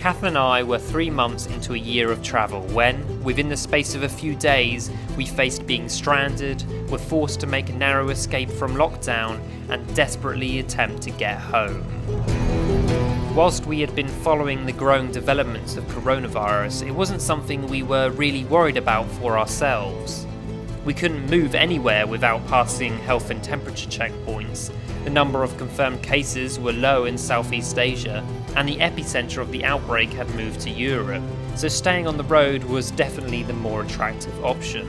Kath and I were 3 months into a year of travel when, within the space of a few days, we faced being stranded, were forced to make a narrow escape from lockdown, and desperately attempt to get home. Whilst we had been following the growing developments of coronavirus, it wasn't something we were really worried about for ourselves. We couldn't move anywhere without passing health and temperature checkpoints. The number of confirmed cases were low in Southeast Asia, and the epicentre of the outbreak had moved to Europe, so staying on the road was definitely the more attractive option.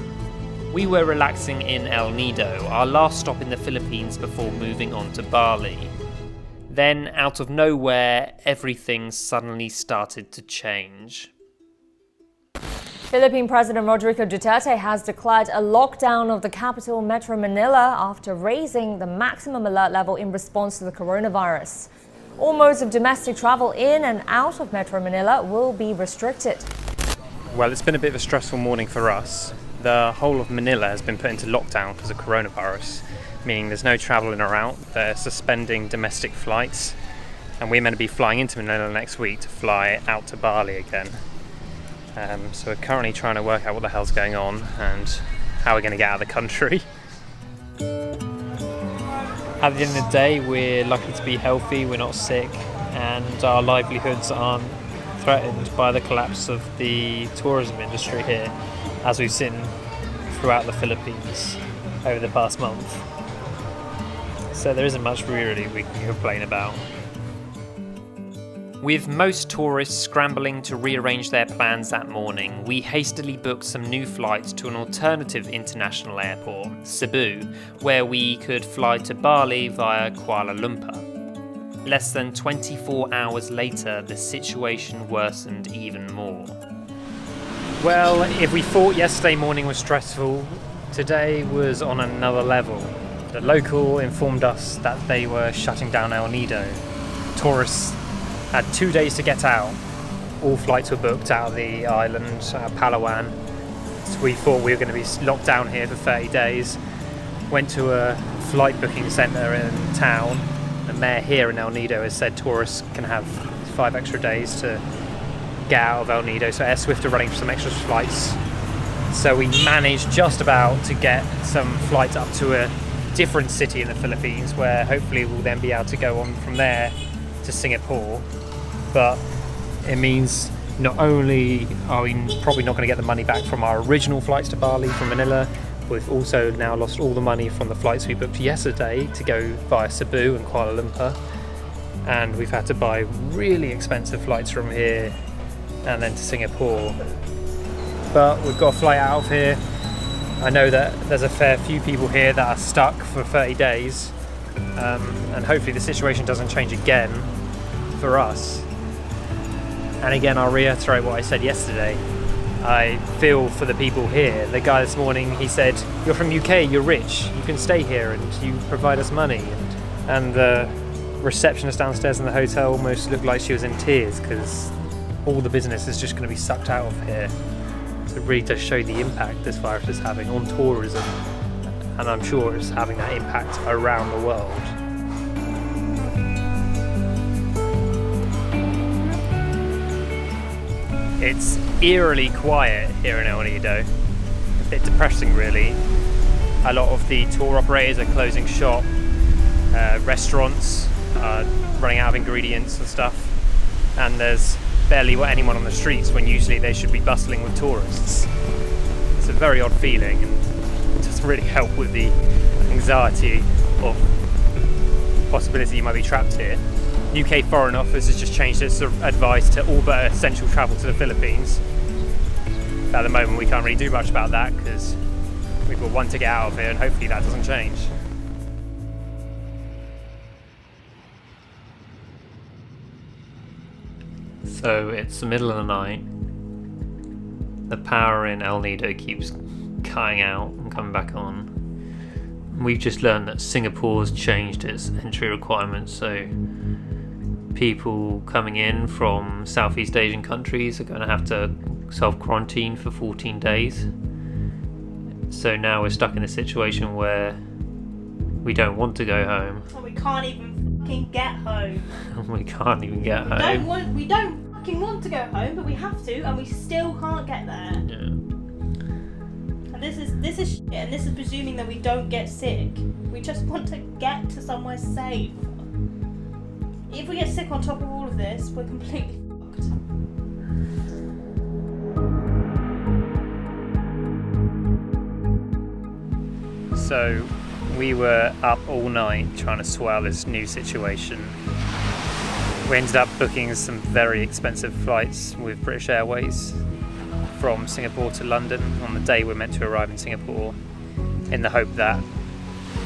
We were relaxing in El Nido, our last stop in the Philippines before moving on to Bali. Then, out of nowhere, everything suddenly started to change. Philippine President Rodrigo Duterte has declared a lockdown of the capital Metro Manila after raising the maximum alert level in response to the coronavirus. All modes of domestic travel in and out of Metro Manila will be restricted. Well, it's been a bit of a stressful morning for us. The whole of Manila has been put into lockdown because of coronavirus, meaning there's no travel in or out. They're suspending domestic flights, and we're meant to be flying into Manila next week to fly out to Bali again. So we're currently trying to work out what the hell's going on and how we're going to get out of the country. At the end of the day, we're lucky to be healthy, we're not sick, and our livelihoods aren't threatened by the collapse of the tourism industry here, as we've seen throughout the Philippines over the past month. So there isn't much really we can complain about. With most tourists scrambling to rearrange their plans that morning, we hastily booked some new flights to an alternative international airport, Cebu, where we could fly to Bali via Kuala Lumpur. Less than 24 hours later, the situation worsened even more. Well, if we thought yesterday morning was stressful, today was on another level. The local informed us that they were shutting down El Nido. Tourists had 2 days to get out. All flights were booked out of the island, Palawan. So we thought we were going to be locked down here for 30 days. Went to a flight booking centre in town. The mayor here in El Nido has said tourists can have 5 extra days to get out of El Nido. So Air Swift are running some extra flights. So we managed just about to get some flights up to a different city in the Philippines, where hopefully we'll then be able to go on from there to Singapore. But it means not only are we probably not going to get the money back from our original flights to Bali from Manila, we've also now lost all the money from the flights we booked yesterday to go via Cebu and Kuala Lumpur, and we've had to buy really expensive flights from here and then to Singapore. But we've got a flight out of here. I know that there's a fair few people here that are stuck for 30 days, and hopefully the situation doesn't change again for us. And again, I'll reiterate what I said yesterday. I feel for the people here. The guy this morning, he said, "You're from UK, you're rich, you can stay here and you provide us money." And the receptionist downstairs in the hotel almost looked like she was in tears because all the business is just going to be sucked out of here. So it really does show the impact this virus is having on tourism, and I'm sure it's having that impact around the world. It's eerily quiet here in El Nido, a bit depressing really. A lot of the tour operators are closing shop, restaurants are running out of ingredients and stuff, and there's barely anyone on the streets when usually they should be bustling with tourists. It's a very odd feeling, and it doesn't really help with the anxiety of possibility you might be trapped here. UK Foreign Office has just changed its advice to all but essential travel to the Philippines. At the moment we can't really do much about that because we've got one ticket out of here, and hopefully that doesn't change. So it's the middle of the night. The power in El Nido keeps cutting out and coming back on. We've just learned that Singapore's changed its entry requirements, so people coming in from Southeast Asian countries are going to have to self-quarantine for 14 days. So now we're stuck in a situation where we don't want to go home. So we can't even fucking get home. We can't even get home. We don't fucking want to go home, but we have to, and we still can't get there. Yeah. And this is shit, and this is presuming that we don't get sick. We just want to get to somewhere safe. If we get sick on top of all of this, we're completely fucked. So we were up all night trying to sort out this new situation. We ended up booking some very expensive flights with British Airways from Singapore to London on the day we're meant to arrive in Singapore, in the hope that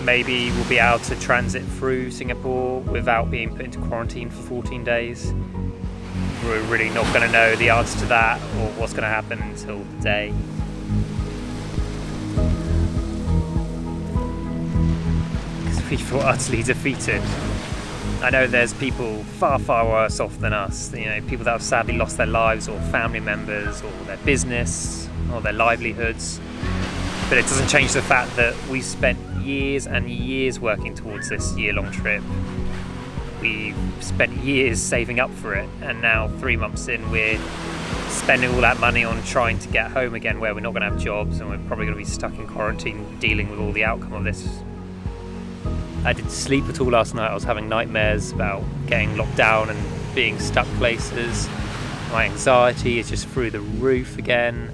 maybe we'll be able to transit through Singapore without being put into quarantine for 14 days. We're really not going to know the answer to that or what's going to happen until the day. We feel utterly defeated. I know there's people far, far worse off than us. You know, people that have sadly lost their lives, or family members, or their business, or their livelihoods. But it doesn't change the fact that we spent years and years working towards this year-long trip. We've spent years saving up for it, and now 3 months in, we're spending all that money on trying to get home again, where we're not going to have jobs, and we're probably going to be stuck in quarantine dealing with all the outcome of this. I didn't sleep at all last night. I was having nightmares about getting locked down and being stuck places. My anxiety is just through the roof again.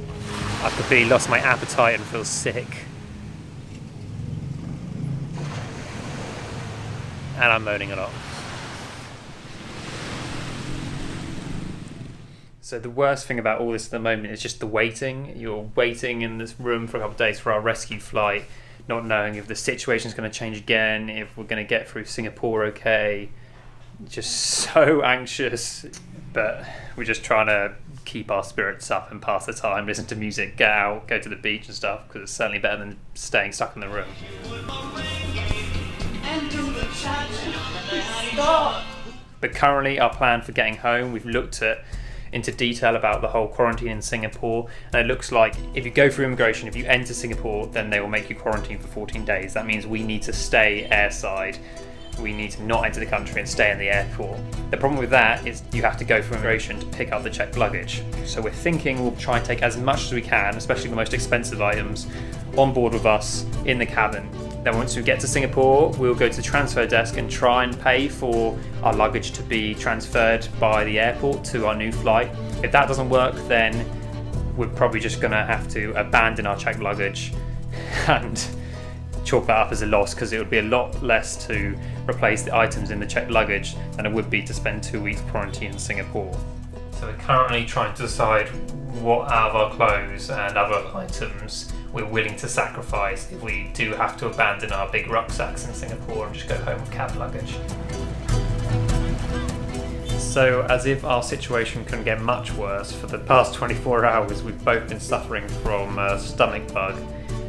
I've completely lost my appetite and feel sick. And I'm moaning a lot. So the worst thing about all this at the moment is just the waiting. You're waiting in this room for a couple of days for our rescue flight, not knowing if the situation's going to change again, if we're going to get through Singapore okay. Just so anxious, but we're just trying to keep our spirits up and pass the time, listen to music, get out, go to the beach and stuff, because it's certainly better than staying stuck in the room. But currently our plan for getting home, we've looked into detail about the whole quarantine in Singapore, and it looks like if you go through immigration, if you enter Singapore, then they will make you quarantine for 14 days. That means we need to stay airside. We need to not enter the country and stay in the airport. The problem with that is you have to go through immigration to pick up the checked luggage. So we're thinking we'll try and take as much as we can, especially the most expensive items, on board with us in the cabin. Then once we get to Singapore, we'll go to the transfer desk and try and pay for our luggage to be transferred by the airport to our new flight. If that doesn't work, then we're probably just gonna have to abandon our checked luggage and chalk that up as a loss, because it would be a lot less to replace the items in the checked luggage than it would be to spend 2 weeks quarantine in Singapore. So we're currently trying to decide what out of our clothes and other items we're willing to sacrifice if we do have to abandon our big rucksacks in Singapore and just go home with cab luggage. So, as if our situation couldn't get much worse, for the past 24 hours we've both been suffering from a stomach bug. So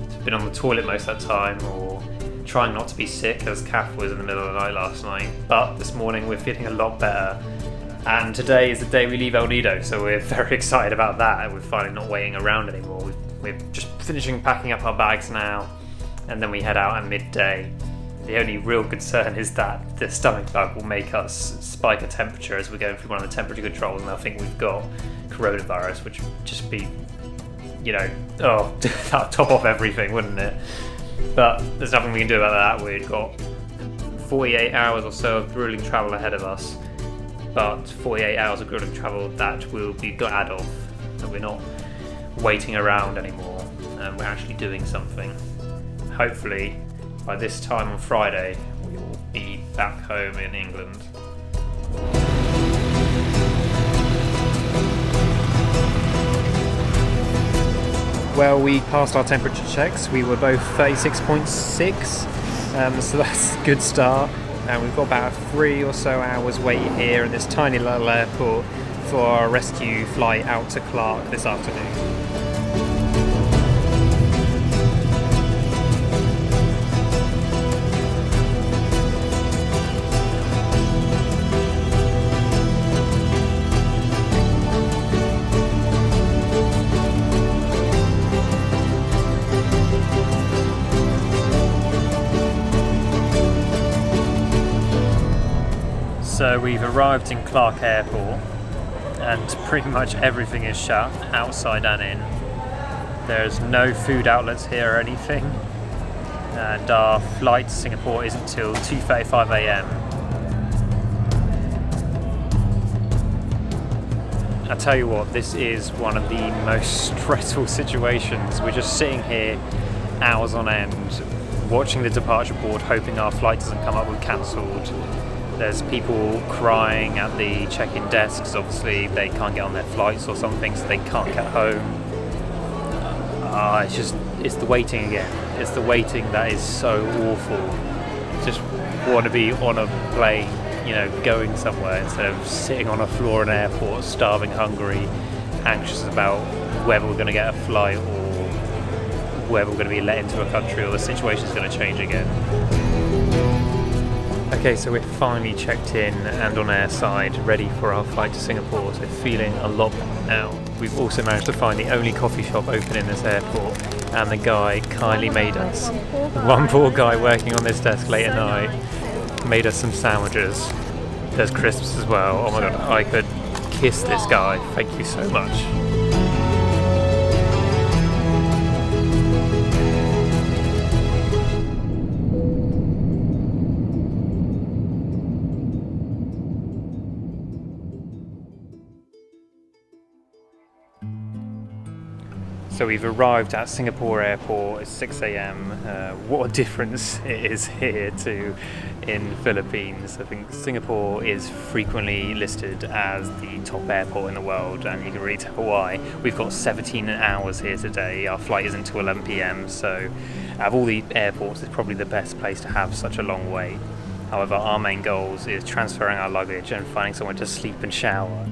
we've been on the toilet most of that time, or trying not to be sick, as Kath was in the middle of the night last night. But this morning we're feeling a lot better. And today is the day we leave El Nido, so we're very excited about that. We're finally not waiting around anymore. We're just finishing packing up our bags now, and then we head out at midday. The only real concern is that the stomach bug will make us spike a temperature as we're going through one of the temperature controls, and they'll think we've got coronavirus, which would just be, that'll top off everything, wouldn't it? But there's nothing we can do about that. We've got 48 hours or so of grueling travel ahead of us, but 48 hours of grueling travel that we'll be glad of, that we're not waiting around anymore, and we're actually doing something. Hopefully by this time on Friday we will be back home in England. Well, we passed our temperature checks. We were both 36.6, so that's a good start, and we've got about 3 or so hours wait here at this tiny little airport for our rescue flight out to Clark this afternoon. So we've arrived in Clark Airport, and pretty much everything is shut, outside and in. There's no food outlets here or anything, and our flight to Singapore isn't till 2:35 a.m. I tell you what, this is one of the most stressful situations. We're just sitting here hours on end, watching the departure board, hoping our flight doesn't come up with cancelled. There's people crying at the check-in desks. Obviously they can't get on their flights or something, so they can't get home. It's the waiting again. It's the waiting that is so awful. Just want to be on a plane, going somewhere instead of sitting on a floor in an airport, starving, hungry, anxious about whether we're going to get a flight or whether we're going to be let into a country or the situation's going to change again. Okay, so we're finally checked in and on airside, ready for our flight to Singapore, so feeling a lot better now. We've also managed to find the only coffee shop open in this airport, and the guy kindly made us, one poor guy working on this desk late at night, made us some sandwiches. There's crisps as well. Oh my god, I could kiss this guy. Thank you so much. So we've arrived at Singapore airport. It's 6 a.m. What a difference it is here to in Philippines. I think Singapore is frequently listed as the top airport in the world, and you can really tell why. We've got 17 hours here today. Our flight isn't until 11 p.m. so out of all the airports, it's probably the best place to have such a long wait. However, our main goals is transferring our luggage and finding somewhere to sleep and shower.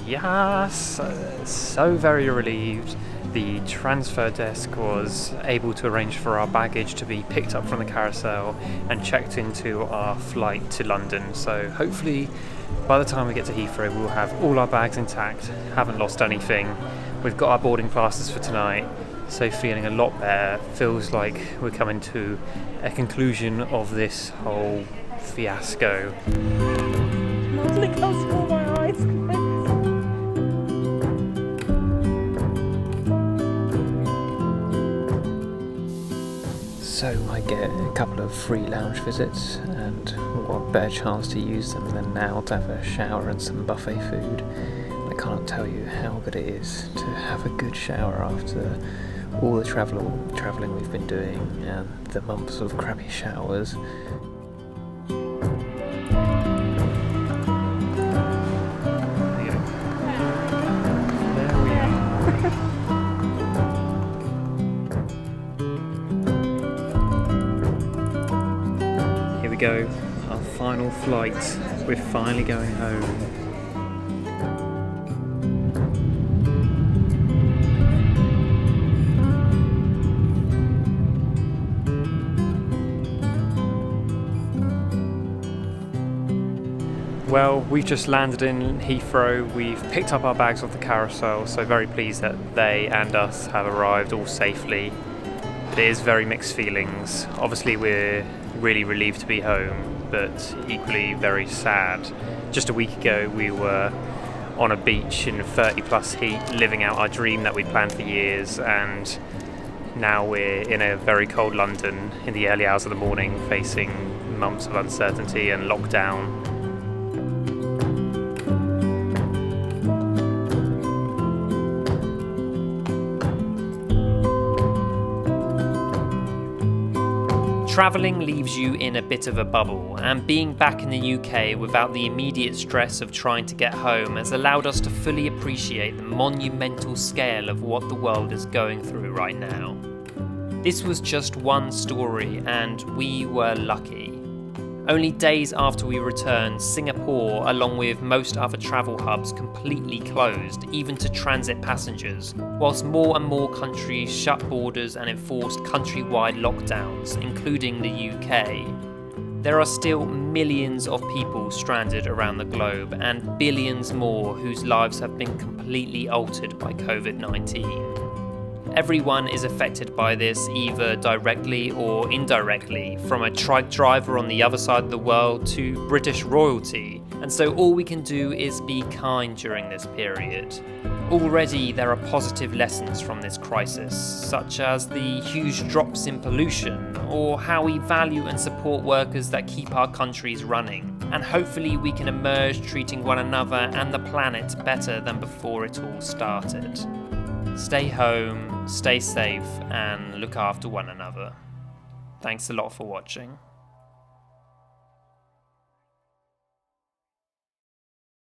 Yes, so very relieved. The transfer desk was able to arrange for our baggage to be picked up from the carousel and checked into our flight to London. So hopefully by the time we get to Heathrow we'll have all our bags intact, haven't lost anything. We've got our boarding passes for tonight, so feeling a lot better. Feels like we're coming to a conclusion of this whole fiasco. It comes for my eyes. So I get a couple of free lounge visits, and what better chance to use them than now to have a shower and some buffet food. I can't tell you how good it is to have a good shower after all the travelling we've been doing and the months of crappy showers. Go, our final flight. We're finally going home. Well, we've just landed in Heathrow. We've picked up our bags off the carousel, so very pleased that they and us have arrived all safely. It is very mixed feelings. Obviously we're really relieved to be home, but equally very sad. Just a week ago we were on a beach in 30 plus heat, living out our dream that we'd planned for years, and now we're in a very cold London in the early hours of the morning, facing months of uncertainty and lockdown. Travelling leaves you in a bit of a bubble, and being back in the UK without the immediate stress of trying to get home has allowed us to fully appreciate the monumental scale of what the world is going through right now. This was just one story, and we were lucky. Only days after we returned, Singapore, along with most other travel hubs, completely closed, even to transit passengers, whilst more and more countries shut borders and enforced countrywide lockdowns, including the UK. There are still millions of people stranded around the globe, and billions more whose lives have been completely altered by COVID-19. Everyone is affected by this, either directly or indirectly, from a trike driver on the other side of the world to British royalty, and so all we can do is be kind during this period. Already there are positive lessons from this crisis, such as the huge drops in pollution, or how we value and support workers that keep our countries running, and hopefully we can emerge treating one another and the planet better than before it all started. Stay home, stay safe, and look after one another. Thanks a lot for watching.